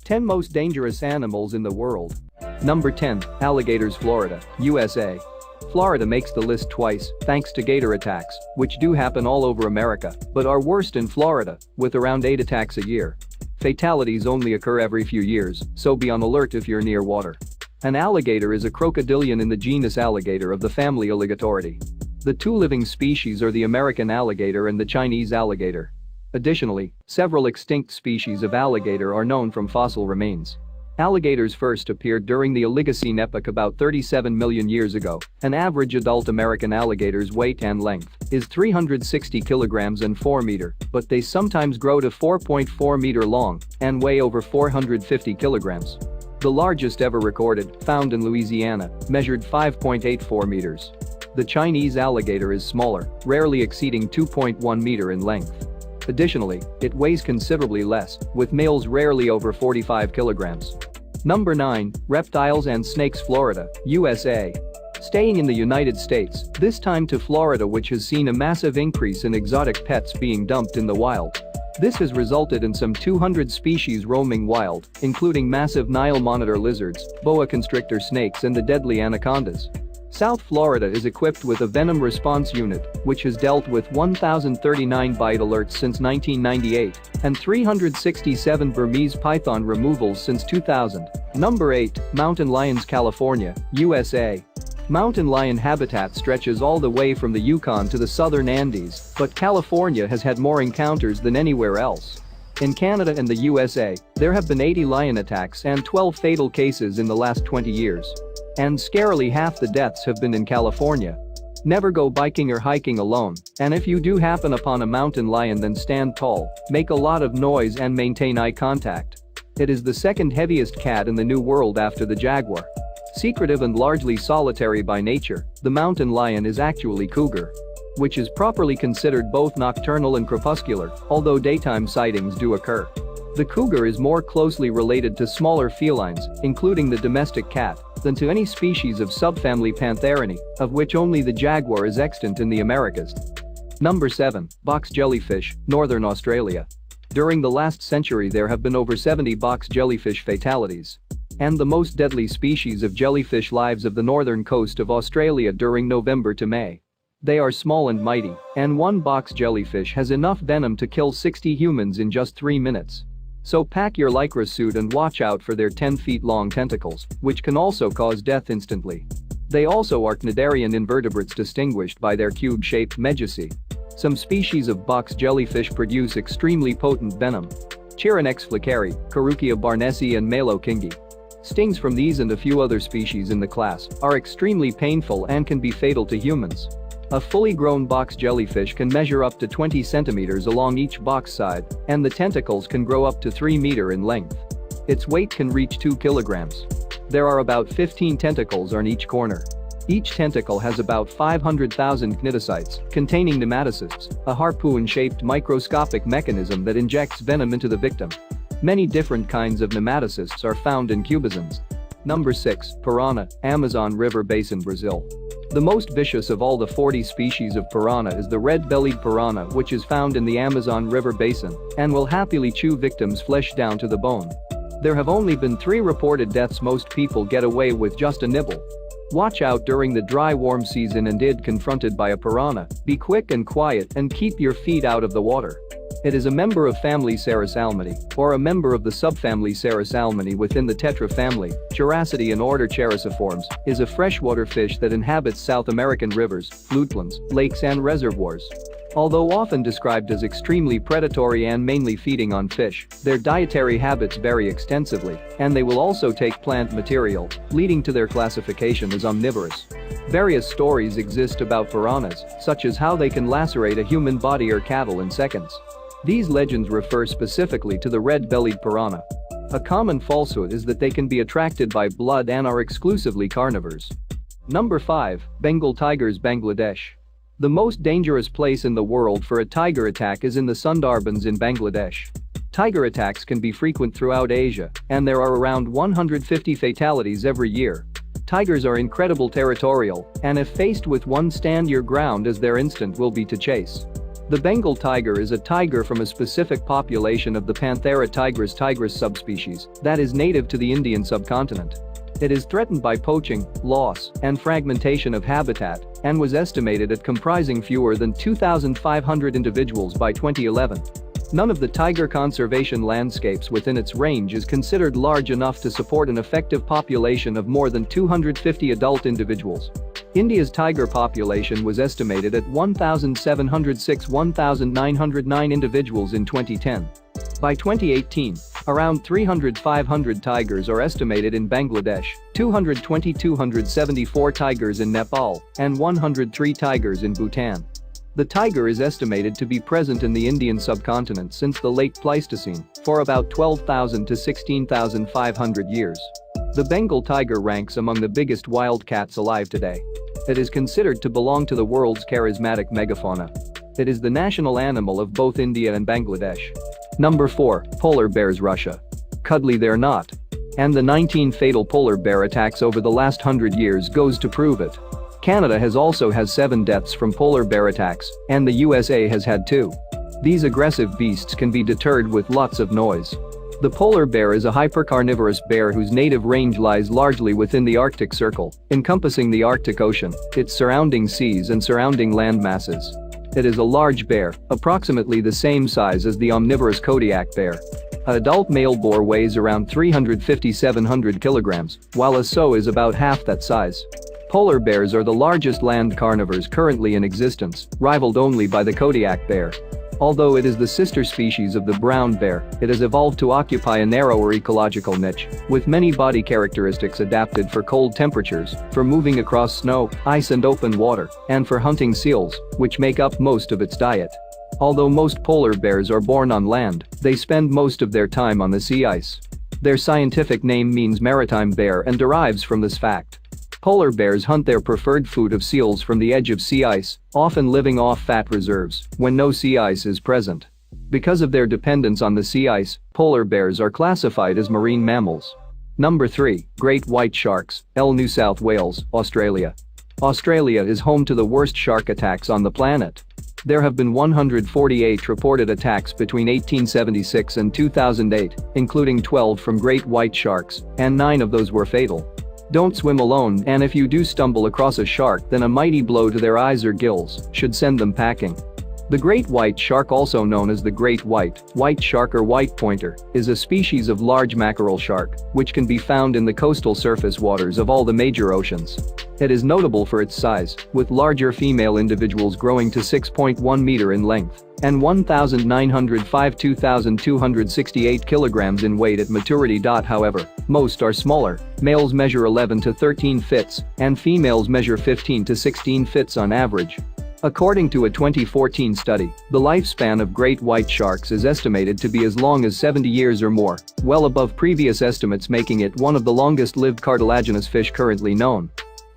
10 Most Dangerous Animals in the World. Number 10, Alligators, Florida, USA. Florida makes the list twice, thanks to gator attacks, which do happen all over America, but are worst in Florida, with around 8 attacks a year. Fatalities only occur every few years, so be on alert if you're near water. An alligator is a crocodilian in the genus Alligator of the family Aligatoridae. The two living species are the American alligator and the Chinese alligator. Additionally, several extinct species of alligator are known from fossil remains. Alligators first appeared during the Oligocene epoch about 37 million years ago. An average adult American alligator's weight and length is 360 kilograms and 4 meter, but they sometimes grow to 4.4 meter long and weigh over 450 kilograms. The largest ever recorded, found in Louisiana, measured 5.84 meters. The Chinese alligator is smaller, rarely exceeding 2.1 meter in length. Additionally, it weighs considerably less, with males rarely over 45 kilograms. Number 9, Reptiles and Snakes, Florida, USA. Staying in the United States, this time to Florida, which has seen a massive increase in exotic pets being dumped in the wild. This has resulted in some 200 species roaming wild, including massive Nile monitor lizards, boa constrictor snakes and the deadly anacondas. South Florida is equipped with a venom response unit, which has dealt with 1,039 bite alerts since 1998 and 367 Burmese python removals since 2000. Number 8, Mountain Lions, California, USA. Mountain lion habitat stretches all the way from the Yukon to the southern Andes, but California has had more encounters than anywhere else. In Canada and the USA, there have been 80 lion attacks and 12 fatal cases in the last 20 years. And scarily half the deaths have been in California. Never go biking or hiking alone, and if you do happen upon a mountain lion, then stand tall, make a lot of noise and maintain eye contact. It is the second heaviest cat in the New World after the jaguar. Secretive and largely solitary by nature, the mountain lion is actually cougar, which is properly considered both nocturnal and crepuscular, although daytime sightings do occur. The cougar is more closely related to smaller felines, including the domestic cat, than to any species of subfamily Pantherinae, of which only the jaguar is extant in the Americas. Number 7, Box jellyfish, Northern Australia. During the last century there have been over 70 box jellyfish fatalities. And the most deadly species of jellyfish lives of the northern coast of Australia during November to May. They are small and mighty, and one box jellyfish has enough venom to kill 60 humans in just 3 minutes. So pack your lycra suit and watch out for their 10 feet long tentacles, which can also cause death instantly. They also are cnidarian invertebrates distinguished by their cube-shaped medusae. Some species of box jellyfish produce extremely potent venom. Chironex flickeri, Carukia barnesi and Malo kingi. Stings from these and a few other species in the class are extremely painful and can be fatal to humans. A fully grown box jellyfish can measure up to 20 centimeters along each box side, and the tentacles can grow up to 3 meters in length. Its weight can reach 2 kilograms. There are about 15 tentacles on each corner. Each tentacle has about 500,000 cnidocytes, containing nematocysts, a harpoon-shaped microscopic mechanism that injects venom into the victim. Many different kinds of nematocysts are found in cubisms. Number 6, Piranha, Amazon River Basin, Brazil. The most vicious of all the 40 species of piranha is the red-bellied piranha, which is found in the Amazon River Basin and will happily chew victims' flesh down to the bone. There have only been 3 reported deaths. Most people get away with just a nibble. Watch out during the dry warm season, and if confronted by a piranha, be quick and quiet and keep your feet out of the water. It is a member of family Cerassalmini, or a member of the subfamily Cerassalmini within the tetra family. Characidae in order Characiformes is a freshwater fish that inhabits South American rivers, floodplains, lakes and reservoirs. Although often described as extremely predatory and mainly feeding on fish, their dietary habits vary extensively, and they will also take plant material, leading to their classification as omnivorous. Various stories exist about piranhas, such as how they can lacerate a human body or cattle in seconds. These legends refer specifically to the red-bellied piranha. A common falsehood is that they can be attracted by blood and are exclusively carnivores. Number 5, Bengal tigers, Bangladesh. The most dangerous place in the world for a tiger attack is in the Sundarbans in Bangladesh. Tiger attacks can be frequent throughout Asia, and there are around 150 fatalities every year. Tigers are incredible territorial, and if faced with one, stand your ground, as their instinct will be to chase. The Bengal tiger is a tiger from a specific population of the Panthera tigris subspecies that is native to the Indian subcontinent. It is threatened by poaching, loss, and fragmentation of habitat and was estimated at comprising fewer than 2,500 individuals by 2011. None of the tiger conservation landscapes within its range is considered large enough to support an effective population of more than 250 adult individuals. India's tiger population was estimated at 1,706-1,909 individuals in 2010. By 2018, around 300-500 tigers are estimated in Bangladesh, 220-274 tigers in Nepal, and 103 tigers in Bhutan. The tiger is estimated to be present in the Indian subcontinent since the late Pleistocene, for about 12,000 to 16,500 years. The Bengal tiger ranks among the biggest wild cats alive today. It is considered to belong to the world's charismatic megafauna. It is the national animal of both India and Bangladesh. Number 4, polar bears. Russia. Cuddly they're not. And the 19 fatal polar bear attacks over the last 100 years goes to prove it. Canada has 7 deaths from polar bear attacks, and the USA has had 2. These aggressive beasts can be deterred with lots of noise. The polar bear is a hypercarnivorous bear whose native range lies largely within the Arctic Circle, encompassing the Arctic Ocean, its surrounding seas and surrounding land masses. It is a large bear, approximately the same size as the omnivorous Kodiak bear. An adult male boar weighs around 350-700 kilograms, while a sow is about half that size. Polar bears are the largest land carnivores currently in existence, rivaled only by the Kodiak bear. Although it is the sister species of the brown bear, it has evolved to occupy a narrower ecological niche, with many body characteristics adapted for cold temperatures, for moving across snow, ice and open water, and for hunting seals, which make up most of its diet. Although most polar bears are born on land, they spend most of their time on the sea ice. Their scientific name means maritime bear and derives from this fact. Polar bears hunt their preferred food of seals from the edge of sea ice, often living off fat reserves when no sea ice is present. Because of their dependence on the sea ice, polar bears are classified as marine mammals. Number 3, great white sharks. New South Wales, Australia. Australia is home to the worst shark attacks on the planet. There have been 148 reported attacks between 1876 and 2008, including 12 from great white sharks, and 9 of those were fatal. Don't swim alone, and if you do stumble across a shark, then a mighty blow to their eyes or gills should send them packing. The great white shark, also known as the great white shark or white pointer, is a species of large mackerel shark, which can be found in the coastal surface waters of all the major oceans. It is notable for its size, with larger female individuals growing to 6.1 meter in length and 1,905-2,268 kilograms in weight at maturity. However, most are smaller. Males measure 11 to 13 fits, and females measure 15 to 16 fits on average. According to a 2014 study, the lifespan of great white sharks is estimated to be as long as 70 years or more, well above previous estimates, making it one of the longest-lived cartilaginous fish currently known.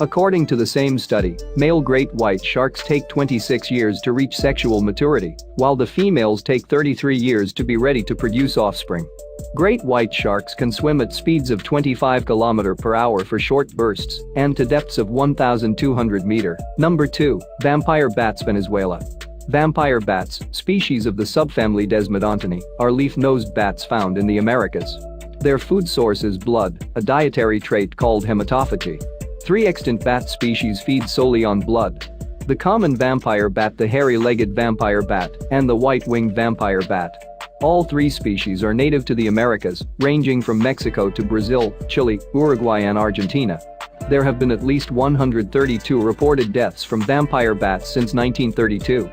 According to the same study, male great white sharks take 26 years to reach sexual maturity, while the females take 33 years to be ready to produce offspring. Great white sharks can swim at speeds of 25 km per hour for short bursts and to depths of 1,200 meter. Number 2, vampire bats. Venezuela. Vampire bats, species of the subfamily Desmodontinae, are leaf-nosed bats found in the Americas. Their food source is blood, a dietary trait called hematophagy. 3 extant bat species feed solely on blood: the common vampire bat, the hairy-legged vampire bat, and the white-winged vampire bat. All 3 species are native to the Americas, ranging from Mexico to Brazil, Chile, Uruguay and Argentina. There have been at least 132 reported deaths from vampire bats since 1932.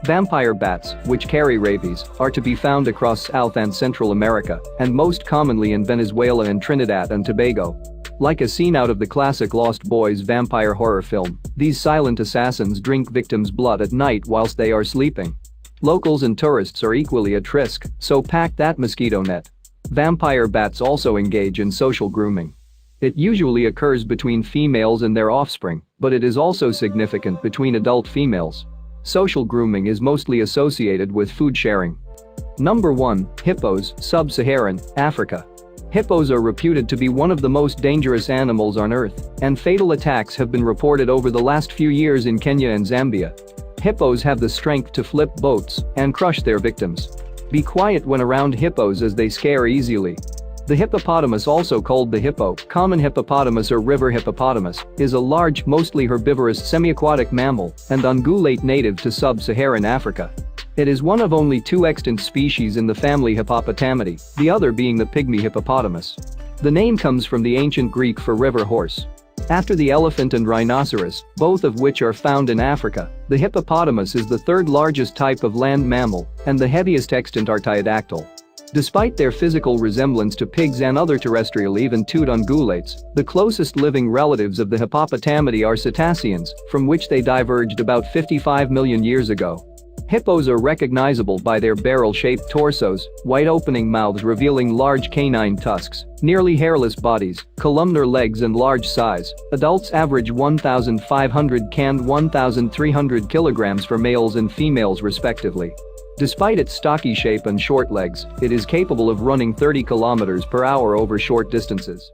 Vampire bats, which carry rabies, are to be found across South and Central America, and most commonly in Venezuela and Trinidad and Tobago. Like a scene out of the classic Lost Boys vampire horror film, these silent assassins drink victims' blood at night whilst they are sleeping. Locals and tourists are equally at risk, so pack that mosquito net. Vampire bats also engage in social grooming. It usually occurs between females and their offspring, but it is also significant between adult females. Social grooming is mostly associated with food sharing. Number 1, hippos, Sub-Saharan Africa. Hippos are reputed to be one of the most dangerous animals on Earth, and fatal attacks have been reported over the last few years in Kenya and Zambia. Hippos have the strength to flip boats and crush their victims. Be quiet when around hippos as they scare easily. The hippopotamus, also called the hippo, common hippopotamus or river hippopotamus, is a large, mostly herbivorous semi-aquatic mammal and ungulate native to sub-Saharan Africa. It is one of only 2 extant species in the family Hippopotamidae, the other being the pygmy hippopotamus. The name comes from the ancient Greek for river horse. After the elephant and rhinoceros, both of which are found in Africa, the hippopotamus is the 3rd largest type of land mammal and the heaviest extant artiodactyl. Despite their physical resemblance to pigs and other terrestrial even-toed ungulates, the closest living relatives of the Hippopotamidae are cetaceans, from which they diverged about 55 million years ago. Hippos are recognizable by their barrel-shaped torsos, wide opening mouths revealing large canine tusks, nearly hairless bodies, columnar legs and large size. Adults average 1,500 and 1,300 kilograms for males and females respectively. Despite its stocky shape and short legs, it is capable of running 30 kilometers per hour over short distances.